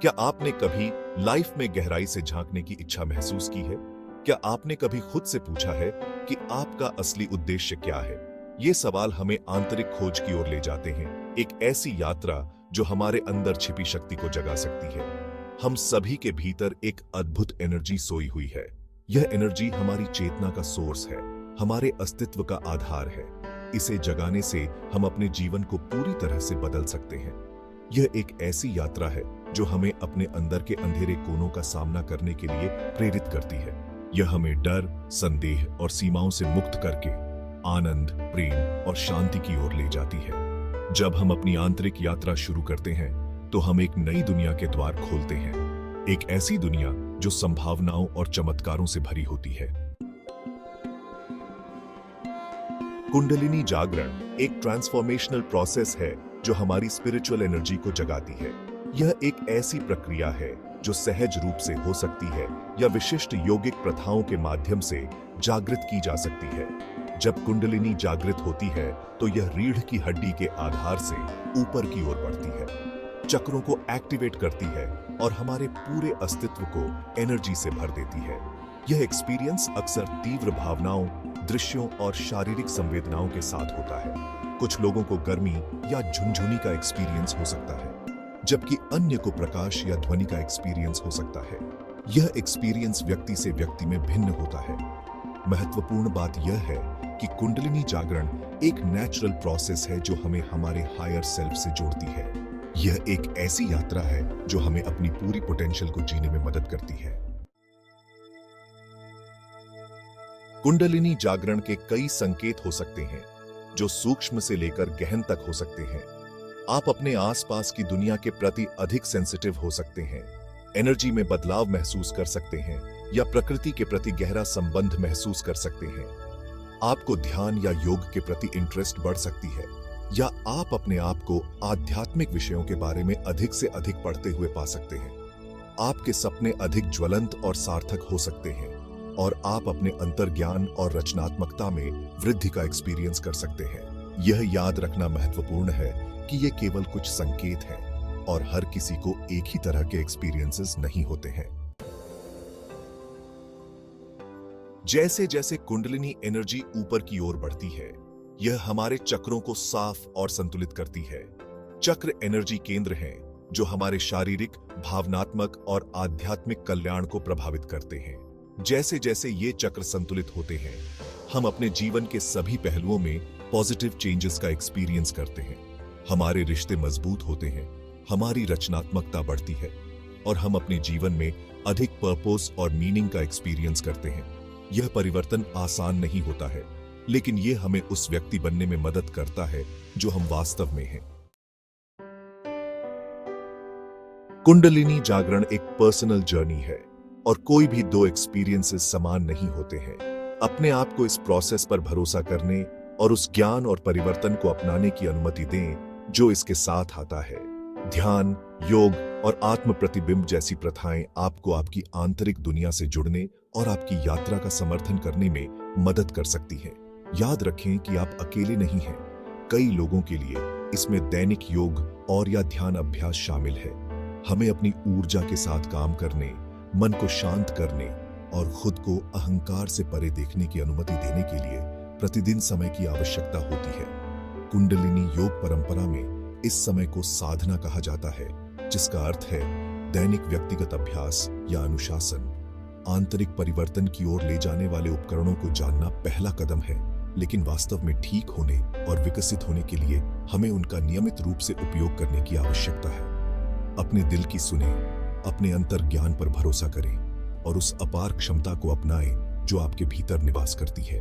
क्या आपने कभी लाइफ में गहराई से झांकने की इच्छा महसूस की है? क्या आपने कभी खुद से पूछा है कि आपका असली उद्देश्य क्या है? ये सवाल हमें आंतरिक खोज की ओर ले जाते हैं, एक ऐसी यात्रा जो हमारे अंदर छिपी शक्ति को जगा सकती है। हम सभी के भीतर एक अद्भुत एनर्जी सोई हुई है। यह एनर्जी हमारी चेतना का सोर्स है, हमारे अस्तित्व का आधार है। इसे जगाने से हम अपने जीवन को पूरी तरह से बदल सकते हैं। यह एक ऐसी यात्रा है जो हमें अपने अंदर के अंधेरे कोनों का सामना करने के लिए प्रेरित करती है। यह हमें डर, संदेह और सीमाओं से मुक्त करके आनंद, प्रेम और शांति की ओर ले जाती है। जब हम अपनी आंतरिक यात्रा शुरू करते हैं तो हम एक नई दुनिया के द्वार खोलते हैं, एक ऐसी दुनिया जो संभावनाओं और चमत्कारों से भरी होती है। कुंडलिनी जागरण एक ट्रांसफॉर्मेशनल प्रोसेस है जो हमारी स्पिरिचुअल एनर्जी को जगाती है। यह एक ऐसी प्रक्रिया है जो सहज रूप से हो सकती है या विशिष्ट योगिक प्रथाओं के माध्यम से जागृत की जा सकती है। जब कुंडलिनी जागृत होती है तो यह रीढ़ की हड्डी के आधार से ऊपर की ओर बढ़ती है, चक्रों को एक्टिवेट करती है और हमारे पूरे अस्तित्व को एनर्जी से भर देती है। यह एक्सपीरियंस अक्सर तीव्र भावनाओं, दृश्यों और शारीरिक संवेदनाओं के साथ होता है। कुछ लोगों को गर्मी या झुनझुनी का एक्सपीरियंस हो सकता है, जबकि अन्य को प्रकाश या ध्वनि का एक्सपीरियंस हो सकता है। यह एक्सपीरियंस व्यक्ति से व्यक्ति में भिन्न होता है। महत्वपूर्ण बात यह है कि कुंडलिनी जागरण एक नेचुरल प्रोसेस है जो हमें हमारे हायर सेल्फ से जोड़ती है। यह एक ऐसी यात्रा है जो हमें अपनी पूरी पोटेंशियल को जीने में मदद करती है। कुंडलिनी जागरण के कई संकेत हो सकते हैं जो सूक्ष्म से लेकर गहन तक हो सकते हैं। आप अपने आसपास की दुनिया के प्रति अधिक सेंसिटिव हो सकते हैं, एनर्जी में बदलाव महसूस कर सकते हैं या प्रकृति के प्रति गहरा संबंध महसूस कर सकते हैं। आपको ध्यान या योग के प्रति इंटरेस्ट बढ़ सकती है या आप अपने आप को आध्यात्मिक विषयों के बारे में अधिक से अधिक पढ़ते हुए पा सकते हैं। आपके सपने अधिक ज्वलंत और सार्थक हो सकते हैं और आप अपने अंतर्ज्ञान और रचनात्मकता में वृद्धि का एक्सपीरियंस कर सकते हैं। यह याद रखना महत्वपूर्ण है कि ये केवल कुछ संकेत हैं और हर किसी को एक ही तरह के एक्सपीरियंसेस नहीं होते हैं। जैसे जैसे कुंडलिनी एनर्जी ऊपर की ओर बढ़ती है, यह हमारे चक्रों को साफ और संतुलित करती है। चक्र एनर्जी केंद्र हैं जो हमारे शारीरिक, भावनात्मक और आध्यात्मिक कल्याण को प्रभावित करते हैं। जैसे जैसे ये चक्र संतुलित होते हैं, हम अपने जीवन के सभी पहलुओं में पॉजिटिव चेंजेस का एक्सपीरियंस करते हैं। हमारे रिश्ते मजबूत होते हैं, हमारी रचनात्मकता बढ़ती है और हम अपने जीवन में अधिक पर्पस और मीनिंग का एक्सपीरियंस करते हैं। यह परिवर्तन आसान नहीं होता है, लेकिन यह हमें उस व्यक्ति बनने में मदद करता है जो हम वास्तव में हैं। कुंडलिनी जागरण एक पर्सनल जर्नी है और कोई भी दो एक्सपीरियंसेस समान नहीं होते हैं। अपने आप को इस प्रोसेस पर भरोसा करने और उस ज्ञान और परिवर्तन को अपनाने की अनुमति दें जो इसके साथ आता है। ध्यान, योग और आत्म प्रतिबिंब जैसी प्रथाएं आपको आपकी आंतरिक दुनिया से जुड़ने और आपकी यात्रा का समर्थन करने में मदद कर सकती हैं। याद रखें कि आप अकेले नहीं हैं। कई लोगों के लिए इसमें दैनिक योग और या ध्यान अभ्यास शामिल है। हमें अपनी ऊर्जा के साथ काम करने, मन को शांत करने और खुद को अहंकार से परे देखने की अनुमति देने के लिए प्रतिदिन समय की आवश्यकता होती है। कुंडलिनी योग परंपरा में इस समय को साधना कहा जाता है, जिसका अर्थ है दैनिक व्यक्तिगत अभ्यास या अनुशासन। आंतरिक परिवर्तन की ओर ले जाने वाले उपकरणों को जानना पहला कदम है, लेकिन वास्तव में ठीक होने और विकसित होने के लिए हमें उनका नियमित रूप से उपयोग करने की आवश्यकता है। अपने दिल की सुने, अपने अंतर्ज्ञान पर भरोसा करें और उस अपार क्षमता को अपनाएं जो आपके भीतर निवास करती है।